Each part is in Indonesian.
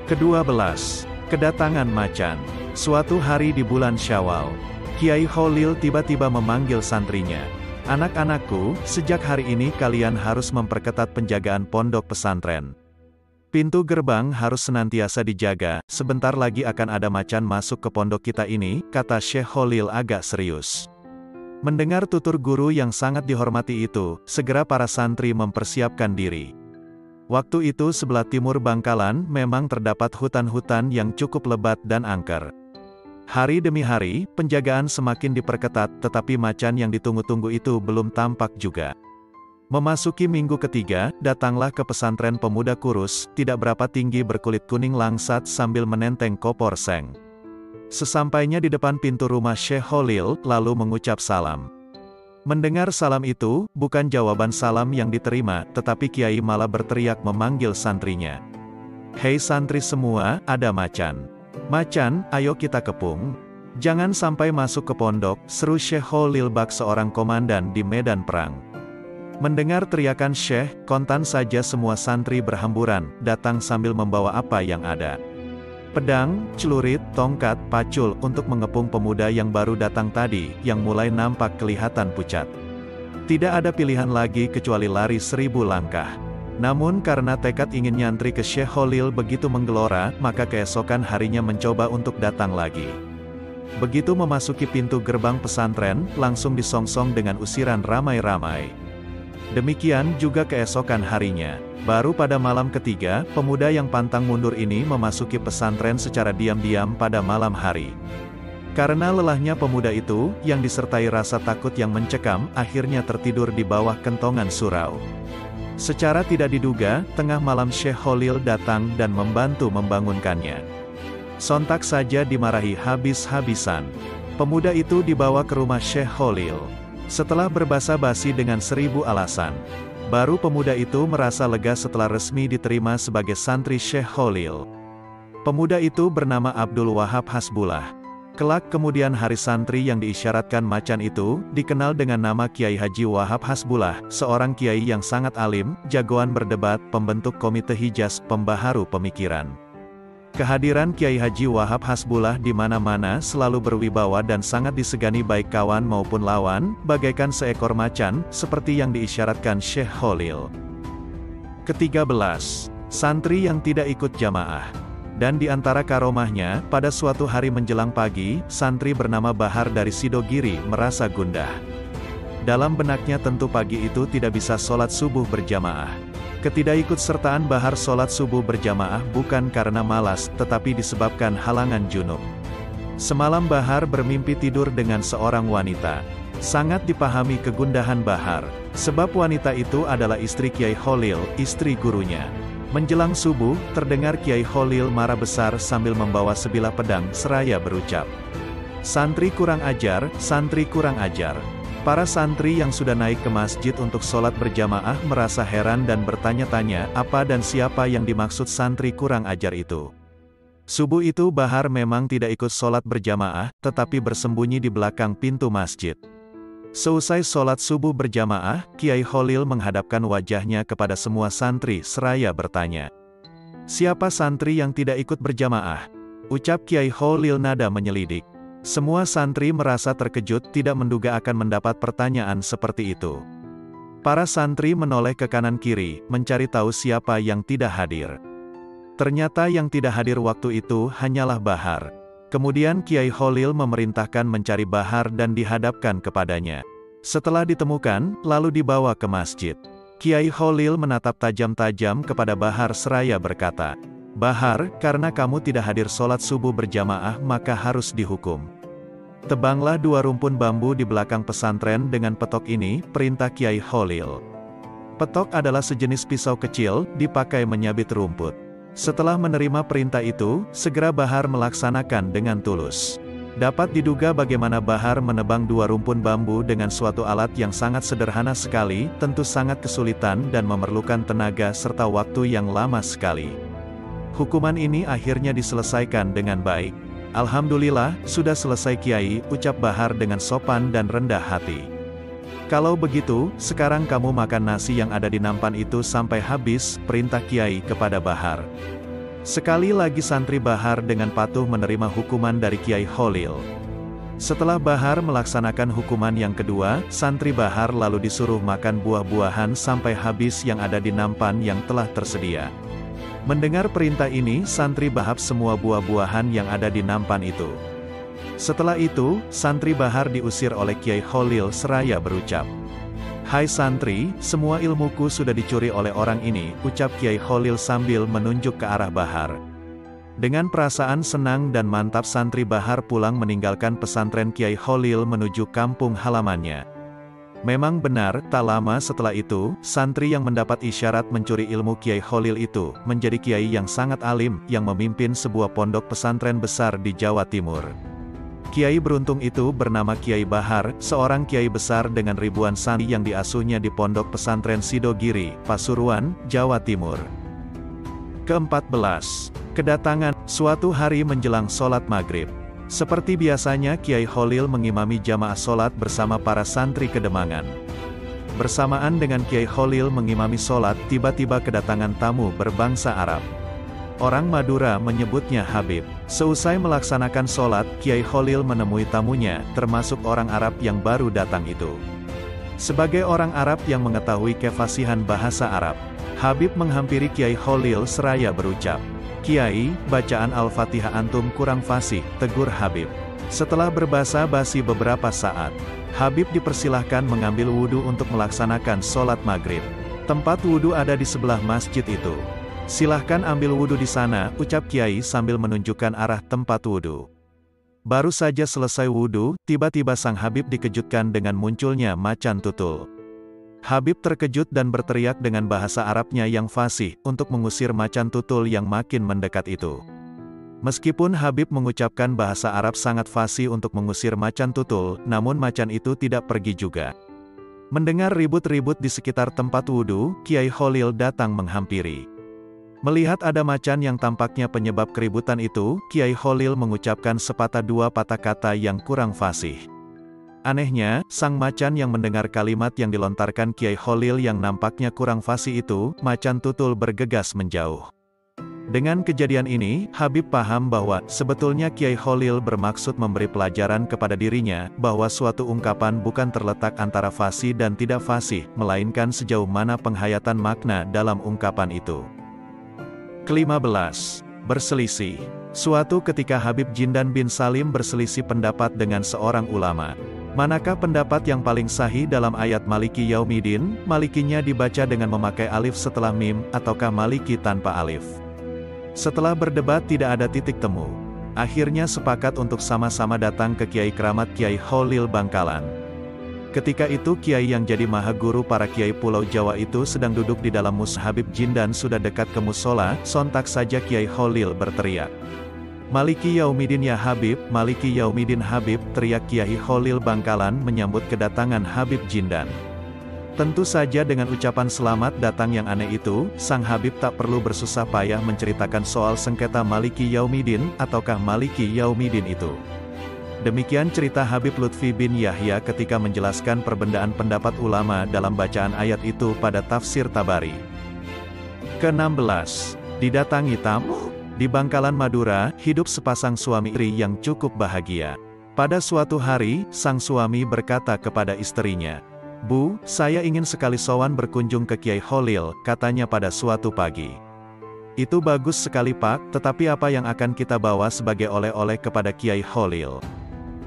Kedua belas, kedatangan macan. Suatu hari di bulan Syawal, Kiai Kholil tiba-tiba memanggil santrinya. "Anak-anakku, sejak hari ini kalian harus memperketat penjagaan pondok pesantren. Pintu gerbang harus senantiasa dijaga, sebentar lagi akan ada macan masuk ke pondok kita ini," kata Syekh Kholil agak serius. Mendengar tutur guru yang sangat dihormati itu, segera para santri mempersiapkan diri. Waktu itu sebelah timur Bangkalan memang terdapat hutan-hutan yang cukup lebat dan angker. Hari demi hari, penjagaan semakin diperketat, tetapi macan yang ditunggu-tunggu itu belum tampak juga. Memasuki minggu ketiga, datanglah ke pesantren pemuda kurus, tidak berapa tinggi berkulit kuning langsat sambil menenteng kopor seng. Sesampainya di depan pintu rumah Syekh Kholil, lalu mengucap salam. Mendengar salam itu, bukan jawaban salam yang diterima, tetapi Kiai malah berteriak memanggil santrinya. "Hei santri semua, ada macan. Macan, ayo kita kepung. Jangan sampai masuk ke pondok," seru Syekh Kholil bak seorang komandan di medan perang. Mendengar teriakan Syekh, kontan saja semua santri berhamburan, datang sambil membawa apa yang ada. Pedang, celurit, tongkat, pacul, untuk mengepung pemuda yang baru datang tadi, yang mulai nampak kelihatan pucat. Tidak ada pilihan lagi kecuali lari 1000 langkah. Namun karena tekad ingin nyantri ke Syekh Kholil begitu menggelora, maka keesokan harinya mencoba untuk datang lagi. Begitu memasuki pintu gerbang pesantren, langsung disongsong dengan usiran ramai-ramai. Demikian juga keesokan harinya. Baru pada malam ketiga, pemuda yang pantang mundur ini memasuki pesantren secara diam-diam pada malam hari. Karena lelahnya pemuda itu, yang disertai rasa takut yang mencekam, akhirnya tertidur di bawah kentongan surau. Secara tidak diduga, tengah malam Syekh Kholil datang dan membantu membangunkannya. Sontak saja dimarahi habis-habisan. Pemuda itu dibawa ke rumah Syekh Kholil. Setelah berbasa-basi dengan 1000 alasan, baru pemuda itu merasa lega setelah resmi diterima sebagai santri Syekh Kholil. Pemuda itu bernama Abdul Wahab Hasbullah. Kelak kemudian hari santri yang diisyaratkan macan itu, dikenal dengan nama Kiai Haji Wahab Hasbullah, seorang kiai yang sangat alim, jagoan berdebat, pembentuk komite Hijaz, pembaharu pemikiran. Kehadiran Kiai Haji Wahab Hasbullah di mana-mana selalu berwibawa dan sangat disegani baik kawan maupun lawan, bagaikan seekor macan, seperti yang diisyaratkan Syekh Kholil. Ke-13. Santri yang tidak ikut jamaah. Dan di antara karomahnya, pada suatu hari menjelang pagi, santri bernama Bahar dari Sidogiri merasa gundah. Dalam benaknya tentu pagi itu tidak bisa sholat subuh berjamaah. Ketidakikutsertaan Bahar sholat subuh berjamaah bukan karena malas, tetapi disebabkan halangan junub. Semalam Bahar bermimpi tidur dengan seorang wanita. Sangat dipahami kegundahan Bahar, sebab wanita itu adalah istri Kiai Kholil, istri gurunya. Menjelang subuh, terdengar Kiai Kholil marah besar sambil membawa sebilah pedang seraya berucap, "Santri kurang ajar, santri kurang ajar." Para santri yang sudah naik ke masjid untuk sholat berjamaah merasa heran dan bertanya-tanya apa dan siapa yang dimaksud santri kurang ajar itu. Subuh itu Bahar memang tidak ikut sholat berjamaah, tetapi bersembunyi di belakang pintu masjid. Seusai sholat subuh berjamaah, Kiai Kholil menghadapkan wajahnya kepada semua santri seraya bertanya, "Siapa santri yang tidak ikut berjamaah?" Ucap Kiai Kholil nada menyelidik. Semua santri merasa terkejut, tidak menduga akan mendapat pertanyaan seperti itu. Para santri menoleh ke kanan kiri, mencari tahu siapa yang tidak hadir. Ternyata yang tidak hadir waktu itu hanyalah Bahar. Kemudian Kiai Kholil memerintahkan mencari Bahar dan dihadapkan kepadanya. Setelah ditemukan, lalu dibawa ke masjid. Kiai Kholil menatap tajam-tajam kepada Bahar seraya berkata, "Bahar, karena kamu tidak hadir sholat subuh berjamaah maka harus dihukum. Tebanglah 2 rumpun bambu di belakang pesantren dengan petok ini," perintah Kiai Kholil. Petok adalah sejenis pisau kecil, dipakai menyabit rumput. Setelah menerima perintah itu, segera Bahar melaksanakan dengan tulus. Dapat diduga bagaimana Bahar menebang 2 rumpun bambu dengan suatu alat yang sangat sederhana sekali, tentu sangat kesulitan dan memerlukan tenaga serta waktu yang lama sekali. Hukuman ini akhirnya diselesaikan dengan baik. "Alhamdulillah, sudah selesai Kiai," ucap Bahar dengan sopan dan rendah hati. "Kalau begitu, sekarang kamu makan nasi yang ada di nampan itu sampai habis," perintah Kiai kepada Bahar. Sekali lagi santri Bahar dengan patuh menerima hukuman dari Kiai Kholil. Setelah Bahar melaksanakan hukuman yang kedua, santri Bahar lalu disuruh makan buah-buahan sampai habis yang ada di nampan yang telah tersedia. Mendengar perintah ini, santri Bahar semua buah-buahan yang ada di nampan itu. Setelah itu, santri Bahar diusir oleh Kiai Kholil seraya berucap, "Hai santri, semua ilmuku sudah dicuri oleh orang ini," ucap Kiai Kholil sambil menunjuk ke arah Bahar. Dengan perasaan senang dan mantap santri Bahar pulang meninggalkan pesantren Kiai Kholil menuju kampung halamannya. Memang benar, tak lama setelah itu, santri yang mendapat isyarat mencuri ilmu Kiai Kholil itu, menjadi kiai yang sangat alim, yang memimpin sebuah pondok pesantren besar di Jawa Timur. Kiai beruntung itu bernama Kiai Bahar, seorang kiai besar dengan ribuan santri yang diasuhnya di pondok pesantren Sidogiri, Pasuruan, Jawa Timur. Ke-14. Kedatangan. Suatu hari menjelang sholat maghrib. Seperti biasanya Kiai Kholil mengimami jamaah sholat bersama para santri kedemangan. Bersamaan dengan Kiai Kholil mengimami sholat, tiba-tiba kedatangan tamu berbangsa Arab. Orang Madura menyebutnya Habib. Seusai melaksanakan sholat, Kiai Kholil menemui tamunya, termasuk orang Arab yang baru datang itu. Sebagai orang Arab yang mengetahui kefasihan bahasa Arab, Habib menghampiri Kiai Kholil seraya berucap, "Kiai, bacaan Al-Fatihah antum kurang fasih," tegur Habib. Setelah berbasa-basi beberapa saat, Habib dipersilahkan mengambil wudhu untuk melaksanakan sholat maghrib. Tempat wudhu ada di sebelah masjid itu. "Silahkan ambil wudhu di sana," ucap Kiai sambil menunjukkan arah tempat wudhu. Baru saja selesai wudhu, tiba-tiba sang Habib dikejutkan dengan munculnya macan tutul. Habib terkejut dan berteriak dengan bahasa Arabnya yang fasih, untuk mengusir macan tutul yang makin mendekat itu. Meskipun Habib mengucapkan bahasa Arab sangat fasih untuk mengusir macan tutul, namun macan itu tidak pergi juga. Mendengar ribut-ribut di sekitar tempat wudhu, Kiai Kholil datang menghampiri. Melihat ada macan yang tampaknya penyebab keributan itu, Kiai Kholil mengucapkan sepatah dua patah kata yang kurang fasih. Anehnya, sang macan yang mendengar kalimat yang dilontarkan Kiai Kholil yang nampaknya kurang fasih itu, macan tutul bergegas menjauh. Dengan kejadian ini, Habib paham bahwa, sebetulnya Kiai Kholil bermaksud memberi pelajaran kepada dirinya, bahwa suatu ungkapan bukan terletak antara fasih dan tidak fasih, melainkan sejauh mana penghayatan makna dalam ungkapan itu. Ke-15. Berselisih. Suatu ketika Habib Jindan bin Salim berselisih pendapat dengan seorang ulama. Manakah pendapat yang paling sahih dalam ayat Maliki Yaumidin? Malikinya dibaca dengan memakai alif setelah mim, ataukah Maliki tanpa alif? Setelah berdebat tidak ada titik temu. Akhirnya sepakat untuk sama-sama datang ke Kiai Keramat Kiai Kholil Bangkalan. Ketika itu Kiai yang jadi maha guru para Kiai Pulau Jawa itu sedang duduk di dalam Habib Jindan sudah dekat ke musola, sontak saja Kiai Kholil berteriak, "Maliki Yaumidin ya Habib, Maliki Yaumidin Habib," teriak Kiai Kholil Bangkalan menyambut kedatangan Habib Jindan. Tentu saja dengan ucapan selamat datang yang aneh itu, sang Habib tak perlu bersusah payah menceritakan soal sengketa Maliki Yaumidin, ataukah Maliki Yaumidin itu. Demikian cerita Habib Lutfi bin Yahya ketika menjelaskan perbedaan pendapat ulama dalam bacaan ayat itu pada tafsir Tabari. Ke-16. Didatangi tamu. Di Bangkalan Madura, hidup sepasang suami istri yang cukup bahagia. Pada suatu hari, sang suami berkata kepada istrinya, "Bu, saya ingin sekali sowan berkunjung ke Kiai Kholil," katanya pada suatu pagi. "Itu bagus sekali Pak, tetapi apa yang akan kita bawa sebagai oleh-oleh kepada Kiai Kholil?"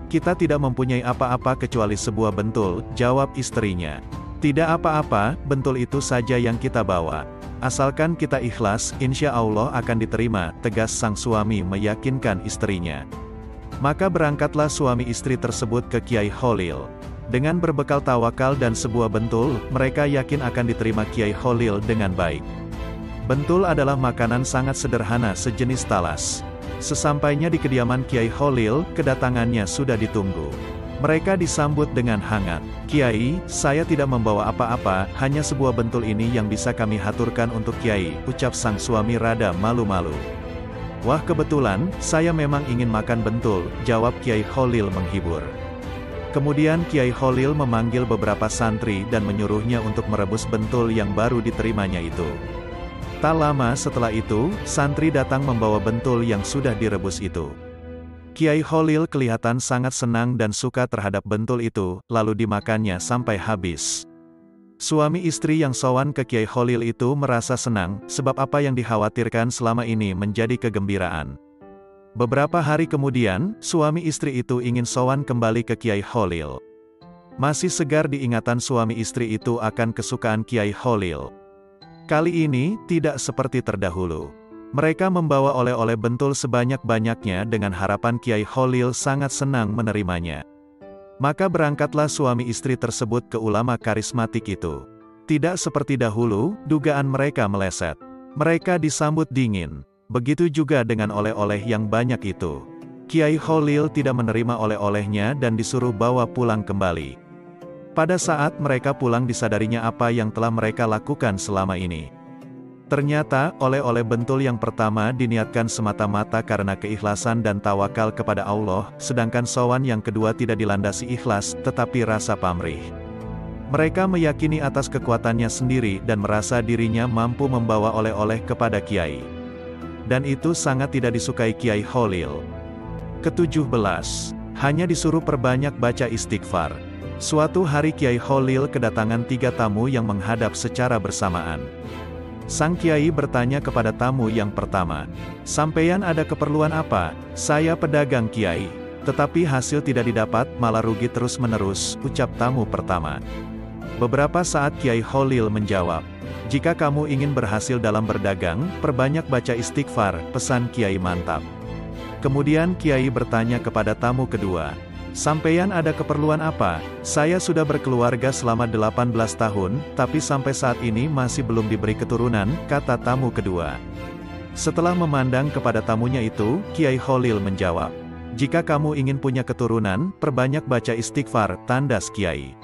"Kita tidak mempunyai apa-apa kecuali sebuah bentul," jawab istrinya. "Tidak apa-apa, bentul itu saja yang kita bawa. Asalkan kita ikhlas, insya Allah akan diterima," tegas sang suami meyakinkan istrinya. Maka berangkatlah suami istri tersebut ke Kiai Kholil. Dengan berbekal tawakal dan sebuah bentul, mereka yakin akan diterima Kiai Kholil dengan baik. Bentul adalah makanan sangat sederhana sejenis talas. Sesampainya di kediaman Kiai Kholil, kedatangannya sudah ditunggu. Mereka disambut dengan hangat. "Kiai, saya tidak membawa apa-apa, hanya sebuah bentul ini yang bisa kami haturkan untuk Kiai," ucap sang suami rada malu-malu. "Wah kebetulan, saya memang ingin makan bentul," jawab Kiai Kholil menghibur. Kemudian Kiai Kholil memanggil beberapa santri dan menyuruhnya untuk merebus bentul yang baru diterimanya itu. Tak lama setelah itu, santri datang membawa bentul yang sudah direbus itu. Kiai Kholil kelihatan sangat senang dan suka terhadap bentul itu, lalu dimakannya sampai habis. Suami istri yang sowan ke Kiai Kholil itu merasa senang, sebab apa yang dikhawatirkan selama ini menjadi kegembiraan. Beberapa hari kemudian, suami istri itu ingin sowan kembali ke Kiai Kholil. Masih segar diingatan suami istri itu akan kesukaan Kiai Kholil. Kali ini, tidak seperti terdahulu. Mereka membawa oleh-oleh bentul sebanyak-banyaknya dengan harapan Kiai Kholil sangat senang menerimanya. Maka berangkatlah suami istri tersebut ke ulama karismatik itu. Tidak seperti dahulu, dugaan mereka meleset. Mereka disambut dingin. Begitu juga dengan oleh-oleh yang banyak itu. Kiai Kholil tidak menerima oleh-olehnya dan disuruh bawa pulang kembali. Pada saat mereka pulang disadarinya apa yang telah mereka lakukan selama ini. Ternyata, oleh-oleh bentul yang pertama diniatkan semata-mata karena keikhlasan dan tawakal kepada Allah, sedangkan sowan yang kedua tidak dilandasi ikhlas, tetapi rasa pamrih. Mereka meyakini atas kekuatannya sendiri dan merasa dirinya mampu membawa oleh-oleh kepada Kiai. Dan itu sangat tidak disukai Kiai Kholil. Ke-17. Hanya disuruh perbanyak baca istighfar. Suatu hari Kiai Kholil kedatangan 3 tamu yang menghadap secara bersamaan. Sang Kiai bertanya kepada tamu yang pertama, "Sampeyan ada keperluan apa?" "Saya pedagang Kiai, tetapi hasil tidak didapat, malah rugi terus-menerus," ucap tamu pertama. Beberapa saat Kiai Kholil menjawab, "Jika kamu ingin berhasil dalam berdagang, perbanyak baca istighfar," pesan Kiai mantap. Kemudian Kiai bertanya kepada tamu kedua, "Sampeyan ada keperluan apa?" "Saya sudah berkeluarga selama 18 tahun, tapi sampai saat ini masih belum diberi keturunan," kata tamu kedua. Setelah memandang kepada tamunya itu, Kiai Kholil menjawab, "Jika kamu ingin punya keturunan, perbanyak baca istighfar," tandas Kiai.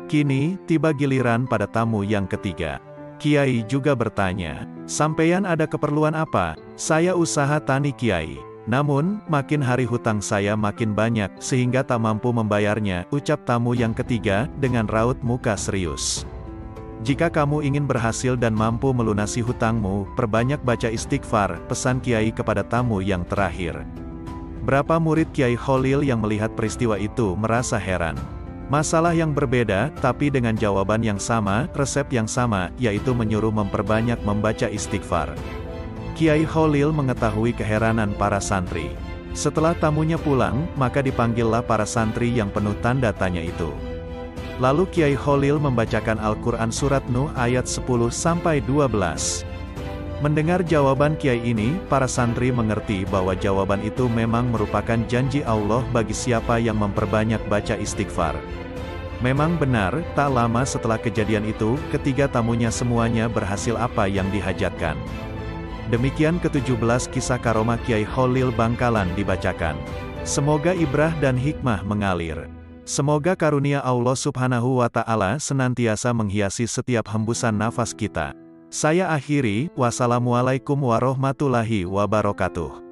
Kini, tiba giliran pada tamu yang ketiga. Kiai juga bertanya, "Sampeyan ada keperluan apa?" "Saya usaha tani Kiai. Namun, makin hari hutang saya makin banyak, sehingga tak mampu membayarnya," ucap tamu yang ketiga, dengan raut muka serius. "Jika kamu ingin berhasil dan mampu melunasi hutangmu, perbanyak baca istighfar," pesan Kiai kepada tamu yang terakhir. Berapa murid Kiai Kholil yang melihat peristiwa itu merasa heran. Masalah yang berbeda, tapi dengan jawaban yang sama, resep yang sama, yaitu menyuruh memperbanyak membaca istighfar. Kiai Kholil mengetahui keheranan para santri. Setelah tamunya pulang, maka dipanggillah para santri yang penuh tanda tanya itu. Lalu Kiai Kholil membacakan Al-Quran Surat Nuh ayat 10-12. Mendengar jawaban Kiai ini, para santri mengerti bahwa jawaban itu memang merupakan janji Allah bagi siapa yang memperbanyak baca istighfar. Memang benar, tak lama setelah kejadian itu, ketiga tamunya semuanya berhasil apa yang dihajatkan. Demikian ke-17 kisah karomah Kiai Kholil Bangkalan dibacakan. Semoga ibrah dan hikmah mengalir. Semoga karunia Allah Subhanahu wa Ta'ala senantiasa menghiasi setiap hembusan nafas kita. Saya akhiri, wassalamualaikum warahmatullahi wabarakatuh.